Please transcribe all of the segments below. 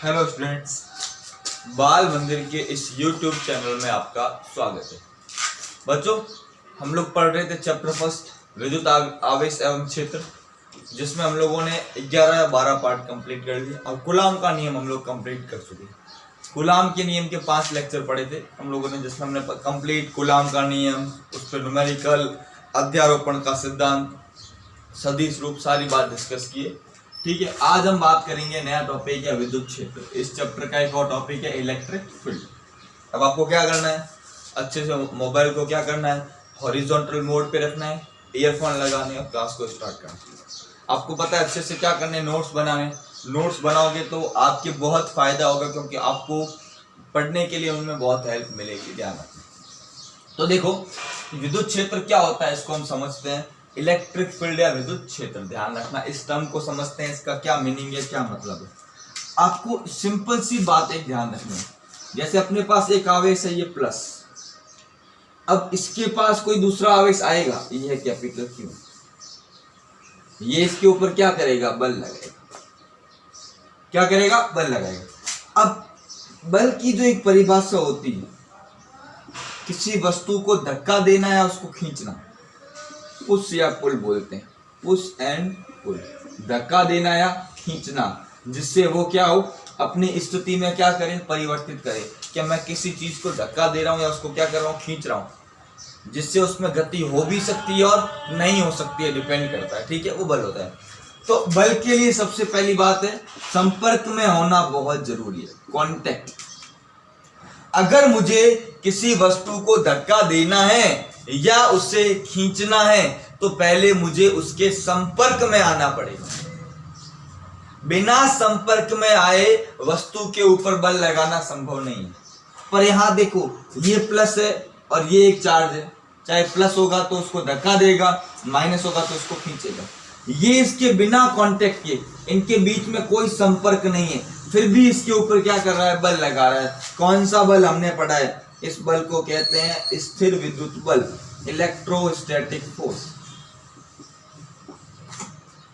Hello students, बाल मंदिर के इस YouTube चैनल में आपका स्वागत है। बच्चों, हम लोग पढ़ रहे थे चैप्टर फर्स्ट विद्युत आवेश एवं क्षेत्र, जिसमें हम लोगों ने 11 या 12 पार्ट कंप्लीट कर लिए और कूलाम का नियम हम लोग कंप्लीट कर चुके हैं। कूलाम के नियम के 5 लेक्चर पढ़े थे हम लोगों ने, जिसमें हमने कंप्लीट कूलाम का नियम, उस पर न्यूमेरिकल, अध्यारोपण का सिद्धांत, सदिश रूप, सारी बात डिस्कस किए। ठीक है, आज हम बात करेंगे नया टॉपिक है विद्युत क्षेत्र। इस चैप्टर का एक और टॉपिक है इलेक्ट्रिक फील्ड। अब आपको क्या करना है, अच्छे से मोबाइल को क्या करना है, हॉरिजॉन्टल मोड पे रखना है, ईयरफोन लगाने और क्लास को स्टार्ट करना है। आपको पता है अच्छे से क्या करने, नोट्स बनाने। नोट्स बनाओगे तो आपके बहुत फायदा होगा, क्योंकि आपको पढ़ने के लिए उनमें बहुत हेल्प मिलेगी। ध्यान रखना। तो देखो, विद्युत क्षेत्र क्या होता है इसको हम समझते हैं। इलेक्ट्रिक फील्ड या विद्युत क्षेत्र, ध्यान रखना, इस टर्म को समझते हैं, इसका क्या मीनिंग है, क्या मतलब है। आपको सिंपल सी बात एक ध्यान रखनी है। जैसे अपने पास एक आवेश है, ये प्लस, अब इसके पास कोई दूसरा आवेश आएगा, ये है कैपिटल क्यू, ये इसके ऊपर क्या करेगा, बल लगाएगा। क्या करेगा, बल लगाएगा। अब बल की जो एक परिभाषा होती है, किसी वस्तु को धक्का देना या उसको खींचना, पुश या पुल बोलते हैं। पुश एंड पुल, धक्का देना या खींचना, जिससे वो क्या हो, अपनी स्थिति में क्या करे, परिवर्तित करे। क्या मैं किसी चीज को धक्का दे रहा हूं या उसको क्या कर रहा हूं, खींच रहा हूं, जिससे उसमें गति हो भी सकती है और नहीं हो सकती है, डिपेंड करता है। ठीक है, वो बल होता है। तो बल के लिए सबसे पहली बात है, संपर्क में होना बहुत जरूरी है, कॉन्टेक्ट। अगर मुझे किसी वस्तु को धक्का देना है या उसे खींचना है, तो पहले मुझे उसके संपर्क में आना पड़ेगा। बिना संपर्क में आए वस्तु के ऊपर बल लगाना संभव नहीं है। पर यहां देखो, ये प्लस है और ये एक चार्ज है, चाहे प्लस होगा तो उसको धक्का देगा, माइनस होगा तो उसको खींचेगा। ये इसके बिना कांटेक्ट के, इनके बीच में कोई संपर्क नहीं है, फिर भी इसके ऊपर क्या कर रहा है, बल लगा रहा है। कौन सा बल हमने पढ़ा है, इस बल को कहते हैं स्थिर विद्युत बल, इलेक्ट्रोस्टैटिक फोर्स।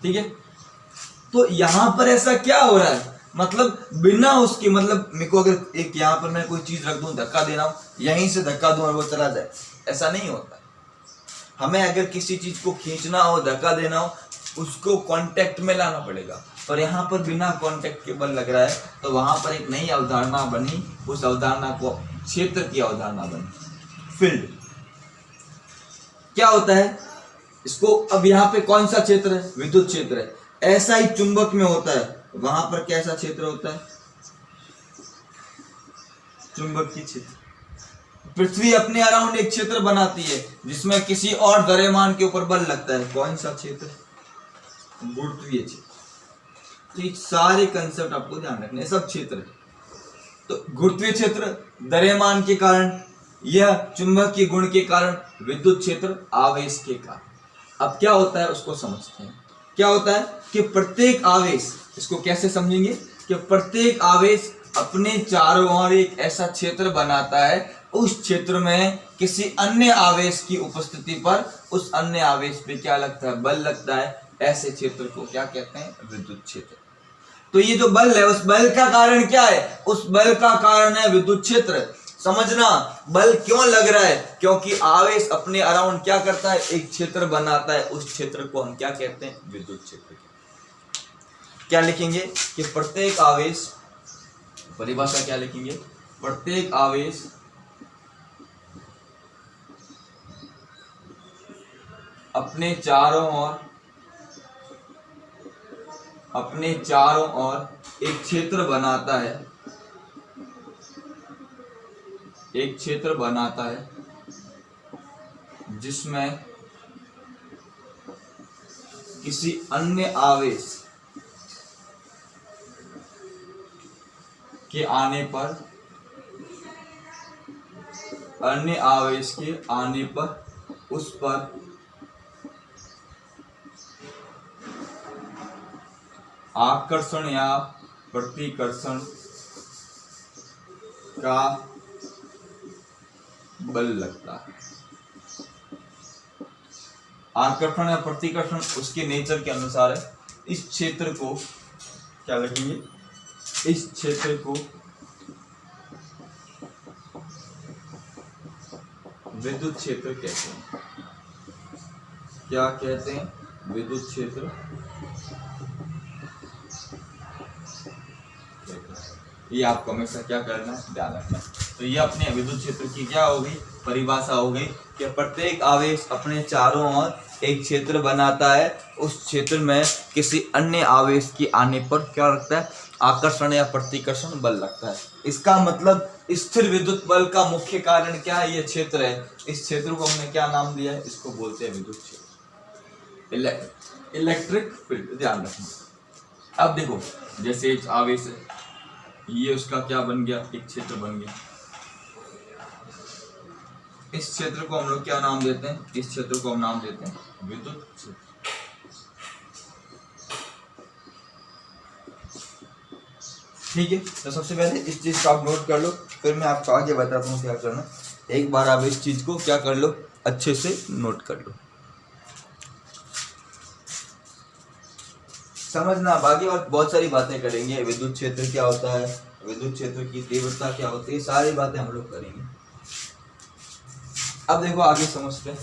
ठीक है, तो यहां पर ऐसा क्या हो रहा है, मतलब बिना उसके, मतलब मेरे को अगर एक यहां पर मैं कोई चीज रख दूं, धक्का दे रहा हूं, यहीं से धक्का दूं और वो चला जाए, ऐसा नहीं होता। हमें अगर किसी चीज को खींचना हो, धक्का देना हो, उसको कांटेक्ट में लाना पड़ेगा। पर यहाँ पर बिना कांटेक्ट के बल लग रहा है, तो वहां पर एक नई अवधारणा बनी, उस अवधारणा को क्षेत्र की अवधारणा बनी, फील्ड। क्या होता है इसको, अब यहाँ पे कौन सा क्षेत्र है, विद्युत क्षेत्र है। ऐसा ही चुंबक में होता है, वहां पर कैसा क्षेत्र होता है, चुंबक की क्षेत्र। पृथ्वी अपने अराउंड एक क्षेत्र बनाती है, जिसमें किसी और द्रव्यमान के ऊपर बल लगता है। कौन सा क्षेत्र, गुरुत्वीय क्षेत्र। तो ये सारे कंसेप्ट आपको ध्यान रखने, सब क्षेत्र है। तो गुरुत्वीय क्षेत्र द्रव्यमान के कारण, यह चुंबकीय गुण के कारण, विद्युत क्षेत्र आवेश के कारण। अब क्या होता है उसको समझते हैं। क्या होता है कि प्रत्येक आवेश, इसको कैसे समझेंगे, कि प्रत्येक आवेश अपने चारों ओर एक ऐसा क्षेत्र बनाता है, उस क्षेत्र में किसी अन्य आवेश की उपस्थिति पर उस अन्य आवेश पे क्या लगता है, बल लगता है। ऐसे क्षेत्र को क्या कहते हैं, विद्युत क्षेत्र। तो ये जो बल है, उस बल का कारण क्या है, उस बल का कारण है विद्युत क्षेत्र। समझना, बल क्यों लग रहा है, क्योंकि आवेश अपने अराउंड क्या करता है, एक क्षेत्र बनाता है, उस क्षेत्र को हम क्या कहते हैं, विद्युत क्षेत्र। क्या लिखेंगे कि प्रत्येक आवेश, परिभाषा क्या लिखेंगे, प्रत्येक आवेश अपने चारों ओर एक क्षेत्र बनाता है, जिसमें किसी अन्य आवेश के आने पर, उस पर आकर्षण या प्रतिकर्षण का बल लगता है। आकर्षण या प्रतिकर्षण उसके नेचर के अनुसार है। इस क्षेत्र को क्या लिखेंगे, इस क्षेत्र को विद्युत क्षेत्र कहते हैं। क्या कहते हैं? विद्युत क्षेत्र। ये आपको हमेशा क्या करना है, ध्यान रखना है। तो ये अपने विद्युत क्षेत्र की क्या हो गई, परिभाषा हो गई कि प्रत्येक आवेश अपने चारों ओर एक क्षेत्र बनाता है। उस क्षेत्र में किसी अन्य आवेश के आने पर क्या रखता है, आकर्षण या प्रतिकर्षण बल लगता है। इसका मतलब स्थिर विद्युत बल का मुख्य कारण क्या है, ये क्षेत्र है। इस क्षेत्र को हमने क्या नाम दिया है, इसको बोलते हैं विद्युत क्षेत्र, इलेक्ट्रिक फील्ड। ध्यान रखना। अब देखो, जैसे एक आवेश है, ये उसका क्या बन गया, एक क्षेत्र बन गया। इस क्षेत्र को हम लोग क्या नाम देते हैं, इस क्षेत्र को हम नाम देते हैं विद्युत क्षेत्र। ठीक है, तो सबसे पहले इस चीज को आप नोट कर लो, फिर मैं आपको आगे बताता हूँ क्या करना। एक बार आप इस चीज को क्या कर लो, अच्छे से नोट कर लो, समझना। बाकी और बहुत सारी बातें करेंगे, विद्युत क्षेत्र क्या होता है, विद्युत क्षेत्र की तीव्रता क्या होती है, सारी बातें हम लोग करेंगे। अब देखो आगे समझते हैं।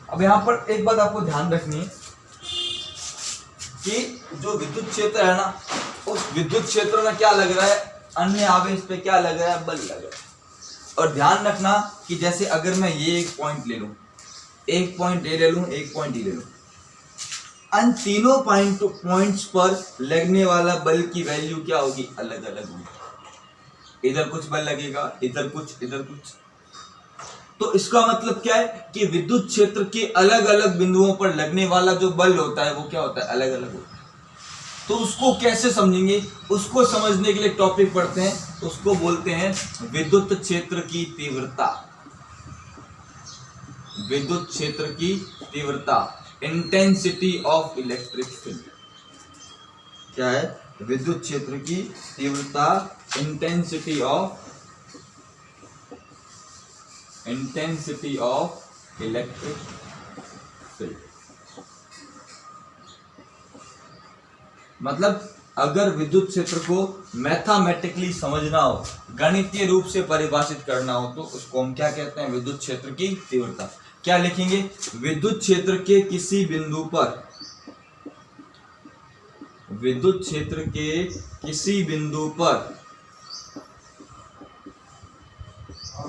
अब यहाँ पर एक बात आपको ध्यान रखनी है कि जो विद्युत क्षेत्र है ना, उस विद्युत क्षेत्र में क्या लग रहा है, अन्य आवेश पे क्या लग रहा है, बल लग रहा है। और ध्यान रखना कि जैसे अगर मैं ये एक पॉइंट ले लूं, एक पॉइंट ए ले लूं, एक पॉइंट ई ले लूं, इन तीनों पॉइंट्स पर लगने वाला बल की वैल्यू क्या होगी, अलग अलग होगी। इधर कुछ बल लगेगा, इधर कुछ, इधर कुछ। तो इसका मतलब क्या है कि विद्युत क्षेत्र के अलग अलग बिंदुओं पर लगने वाला जो बल होता है वो क्या होता है, अलग अलग होता है। तो उसको कैसे समझेंगे, उसको समझने के लिए टॉपिक पढ़ते हैं, उसको बोलते हैं विद्युत क्षेत्र की तीव्रता। विद्युत क्षेत्र की तीव्रता, इंटेंसिटी ऑफ इलेक्ट्रिक फील्ड। क्या है, विद्युत क्षेत्र की तीव्रता, इंटेंसिटी ऑफ इलेक्ट्रिक फील्ड। मतलब अगर विद्युत क्षेत्र को मैथमेटिकली समझना हो, गणितीय रूप से परिभाषित करना हो, तो उसको हम क्या कहते हैं, विद्युत क्षेत्र की तीव्रता। क्या लिखेंगे, विद्युत क्षेत्र के किसी बिंदु पर, विद्युत क्षेत्र के किसी बिंदु पर,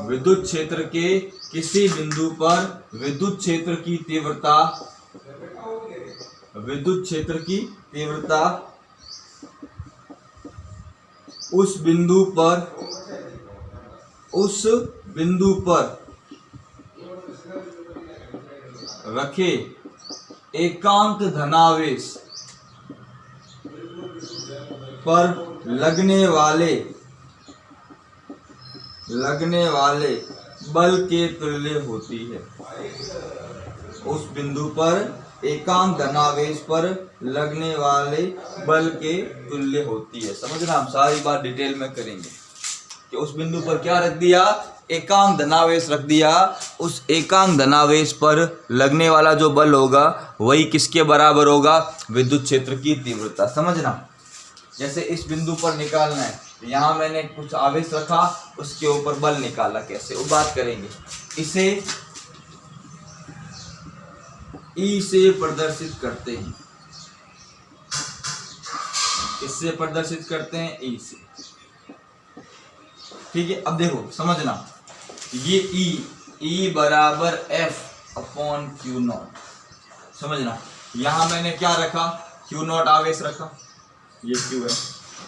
विद्युत क्षेत्र के किसी बिंदु पर विद्युत क्षेत्र की तीव्रता, विद्युत क्षेत्र की तीव्रता उस बिंदु पर रखे एकांक धनावेश पर लगने वाले बल के तुल्य होती है। उस बिंदु पर एकांक धनावेश पर लगने वाले बल के तुल्य होती है। समझना, हम सारी बात डिटेल में करेंगे कि उस बिंदु पर क्या रख दिया, एकांक धनावेश रख दिया। उस एकांक धनावेश पर लगने वाला जो बल होगा वही किसके बराबर होगा, विद्युत क्षेत्र की तीव्रता। समझना, जैसे इस बिंदु पर निकालना है, यहाँ मैंने कुछ आवेश रखा, उसके ऊपर बल निकाला, कैसे, वो बात करेंगे। इसे ई से प्रदर्शित करते हैं, इससे प्रदर्शित करते हैं ई से। ठीक है, अब देखो समझना, ये ई बराबर एफ अपॉन क्यू नॉट। समझना, यहां मैंने क्या रखा, क्यू नॉट आवेश रखा, ये क्यू है,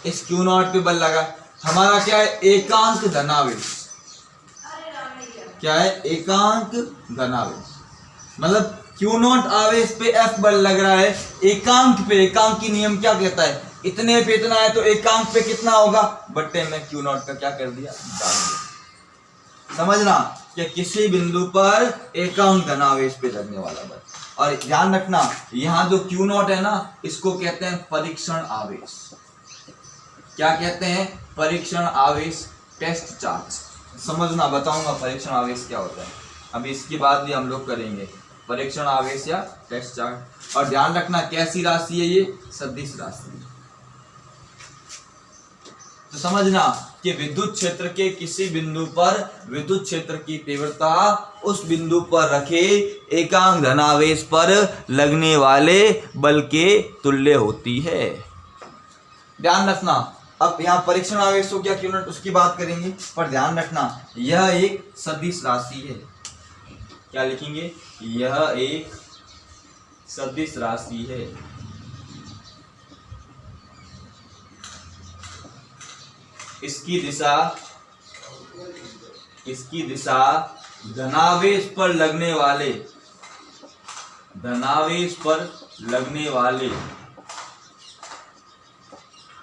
इस क्यू नॉट पे बल लगा। हमारा क्या है, एकांक धनावेश। क्या है, एकांक धनावेश। मतलब क्यू नॉट आवेश पे एफ बल लग रहा है, एकांक पे, एकांक की नियम क्या कहता है, इतने पे इतना है तो एकांक पे कितना होगा, बट्टे में क्यू नॉट का क्या कर दिया, डाल दिया। समझना कि किसी बिंदु पर एकांक धनावेश पे लगने वाला बल। और ध्यान रखना, यहाँ जो क्यू नॉट है ना, इसको कहते हैं परीक्षण आवेश। क्या कहते हैं, परीक्षण आवेश, टेस्ट चार्ज। समझना, बताऊंगा परीक्षण आवेश क्या होता है, अभी इसकी बात भी हम लोग करेंगे, परीक्षण आवेश या टेस्ट चार्ज। और ध्यान रखना कैसी राशि है, ये सदिश राशि है। तो समझना कि विद्युत क्षेत्र के किसी बिंदु पर विद्युत क्षेत्र की तीव्रता उस बिंदु पर रखे एकांक धनावेश पर लगने वाले बल के तुल्य होती है। ध्यान रखना, अब यहाँ परीक्षण आवेश हो क्या, क्यों उसकी बात करेंगे, पर ध्यान रखना यह एक सदिश राशि है। क्या लिखेंगे, यह एक सदिश राशि है। इसकी दिशा धनावेश पर लगने वाले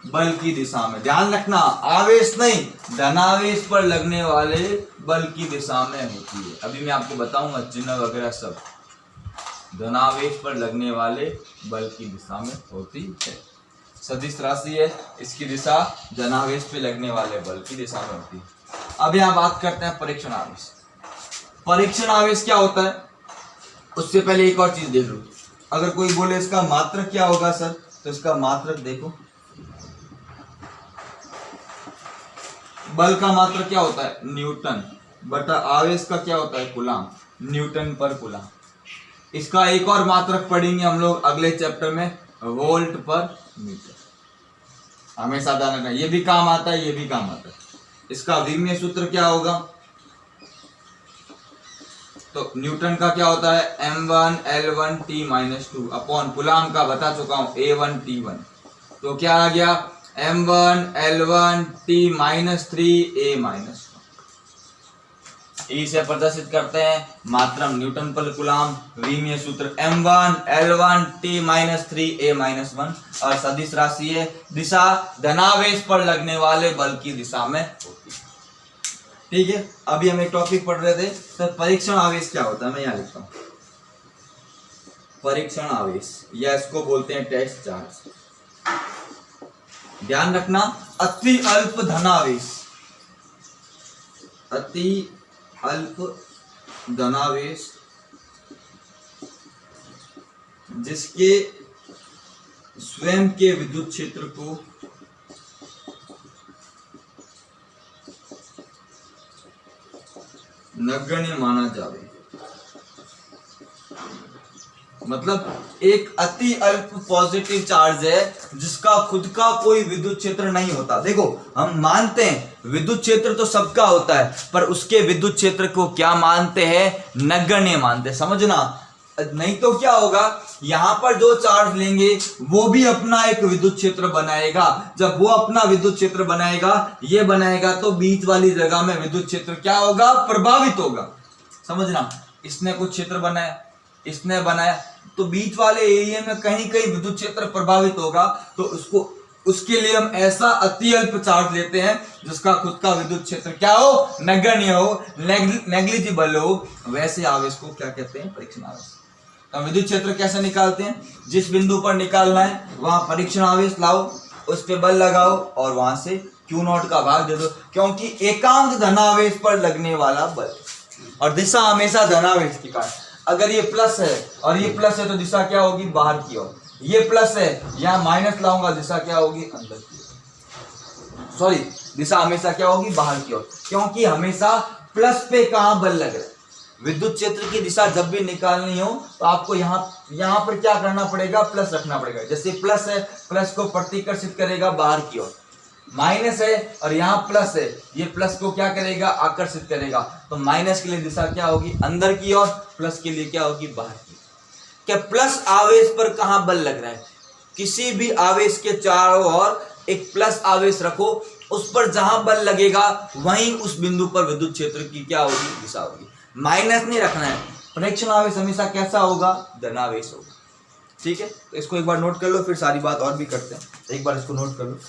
बल की दिशा में, ध्यान रखना आवेश नहीं, धनावेश पर लगने वाले बल की दिशा में होती है। अभी मैं आपको बताऊंगा चिन्ह वगैरह सब। धनावेश पर लगने वाले बल की दिशा में होती है। सदिश राशि है, इसकी दिशा धनावेश पे लगने वाले बल की दिशा में होती है। अब यहाँ बात करते हैं परीक्षण आवेश। परीक्षण आवेश क्या होता है, उससे पहले एक और चीज देख लो। अगर कोई बोले इसका मात्रक क्या होगा सर, तो इसका मात्रक देखो, बल का मात्रक क्या होता है, न्यूटन बटा आवेश का क्या होता है, कूलाम, न्यूटन पर कूलाम। इसका एक और मात्रक पढ़ेंगे हम लोग अगले चैप्टर में, वोल्ट पर मीटर। हमेशा ध्यान रखना, ये भी काम आता है, ये भी काम आता है। इसका विमीय सूत्र क्या होगा, तो न्यूटन का क्या होता है, m1L1T-2 अपॉन कूलाम का बता चुका हूं A1T1। तो क्या आ गया, m1L1T-3A-1। E से प्रदर्शित करते हैं मात्रम न्यूटन पर कूलाम, विमीय सूत्र m1L1T-3A-1 और सदिश राशि है, दिशा धनावेश पर लगने वाले बल की दिशा में होती है। ठीक है, अभी हम एक टॉपिक पढ़ रहे थे सर, परीक्षण आवेश क्या होता है, मैं यहाँ लिखता हूं परीक्षण आवेश, या इसको बोलते हैं टेस्ट चार्ज। ध्यान रखना, अति अल्प धनावेश, अति अल्प धनावेश जिसके स्वयं के विद्युत क्षेत्र को नगण्य माना जावे। मतलब एक अति अल्प पॉजिटिव चार्ज है जिसका खुद का कोई विद्युत क्षेत्र नहीं होता। देखो हम मानते हैं विद्युत क्षेत्र तो सबका होता है, पर उसके विद्युत क्षेत्र को क्या मानते हैं, नगण्य मानते हैं। समझना, नहीं तो क्या होगा, यहां पर जो चार्ज लेंगे वो भी अपना एक विद्युत क्षेत्र बनाएगा। जब वो अपना विद्युत क्षेत्र बनाएगा, ये बनाएगा, तो बीच वाली जगह में विद्युत क्षेत्र क्या होगा, प्रभावित होगा। समझना, इसने कुछ क्षेत्र बनाया, इसने बनाया, तो बीच वाले एरिया में कहीं कहीं विद्युत क्षेत्र प्रभावित होगा। तो उसके लिए हम ऐसा अति अल्प चार्ज लेते हैं जिसका खुद का विद्युत क्षेत्र क्या हो, नगण्य हो, नेग्लिजिबल हो। वैसे आवेश को क्या कहते हैं, परीक्षण आवेश। तो विद्युत क्षेत्र कैसे निकालते हैं, जिस बिंदु पर निकालना है वहां परीक्षण आवेश लाओ, उस पे बल लगाओ और वहां से Q0 का भाग दे दो, क्योंकि एकांक धनावेश पर लगने वाला बल और दिशा हमेशा धनावेश की कारण। अगर ये प्लस है और ये प्लस है तो दिशा क्या होगी, बाहर की ओर। ये प्लस है, यहाँ माइनस लाऊंगा, दिशा क्या होगी, अंदर की ओर। सॉरी, दिशा हमेशा क्या होगी, बाहर की ओर, क्योंकि हमेशा प्लस पे कहां बल लग रहा है। विद्युत क्षेत्र की दिशा जब भी निकालनी हो तो आपको यहाँ पर क्या करना पड़ेगा, प्लस रखना पड़ेगा। जैसे प्लस है, प्लस को प्रतिकर्षित करेगा बाहर की ओर, माइनस है और यहाँ प्लस है, ये प्लस को क्या करेगा, आकर्षित करेगा। तो माइनस के लिए दिशा क्या होगी, अंदर की ओर, प्लस के लिए क्या होगी, बाहर की। क्या प्लस आवेश पर कहां बल लग रहा है, किसी भी आवेश के चारों ओर एक प्लस आवेश रखो, उस पर जहां बल लगेगा वहीं उस बिंदु पर विद्युत क्षेत्र की क्या होगी, दिशा होगी। माइनस नहीं रखना है, परीक्षण आवेश हमेशा कैसा होगा, धनावेश होगा। ठीक है, तो इसको एक बार नोट कर लो, फिर सारी बात और भी करते हैं। एक बार इसको नोट कर लो।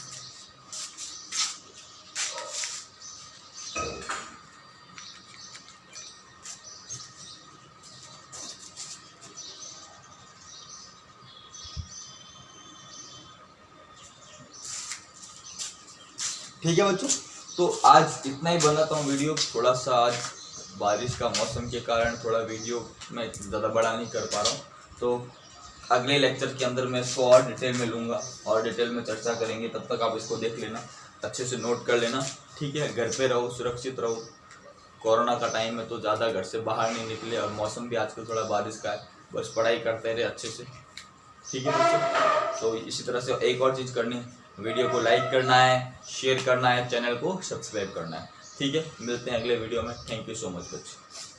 ठीक है बच्चों, तो आज इतना ही बनाता हूँ वीडियो। थोड़ा सा आज बारिश का मौसम के कारण थोड़ा वीडियो मैं ज़्यादा बड़ा नहीं कर पा रहा हूँ, तो अगले लेक्चर के अंदर मैं इसको और डिटेल में लूँगा और डिटेल में चर्चा करेंगे। तब तक आप इसको देख लेना, अच्छे से नोट कर लेना, ठीक है। घर पे रहो, सुरक्षित रहो। कोरोना का टाइम है तो ज़्यादा घर से बाहर नहीं निकले, और मौसम भी आजकल थोड़ा बारिश का है। बस पढ़ाई करते रहे अच्छे से, ठीक है बच्चों। तो इसी तरह से एक और चीज़ करनी है, वीडियो को लाइक करना है, शेयर करना है, चैनल को सब्सक्राइब करना है, ठीक है। मिलते हैं अगले वीडियो में। थैंक यू सो मच बच्चों।